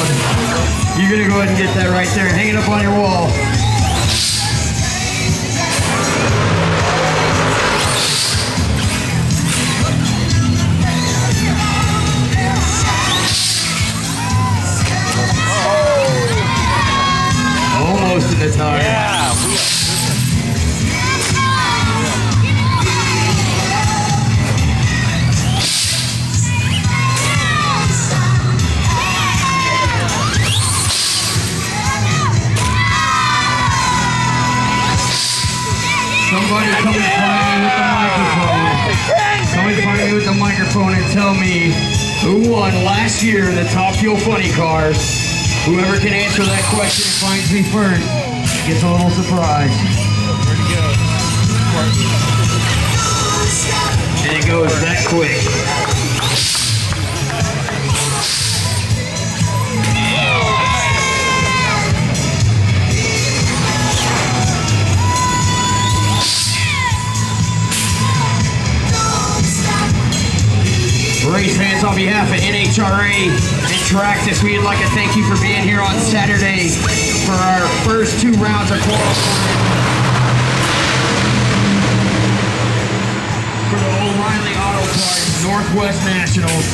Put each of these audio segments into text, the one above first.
crowd. You're gonna go ahead and get that right there and hang it up on your wall. Almost in the tire. Yeah. Somebody come and find me with the microphone. Somebody find me with the microphone and tell me who won last year in the Top Fuel Funny Cars. Whoever can answer that question and finds me first gets a little surprise. Where'd it go? And it goes that quick. Race fans, on behalf of NHRA and Traxxas, we'd like to thank you for being here on Saturday for our first 2 rounds of qualifying for the O'Reilly Auto Parts Northwest Nationals.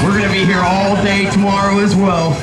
We're going to be here all day tomorrow as well.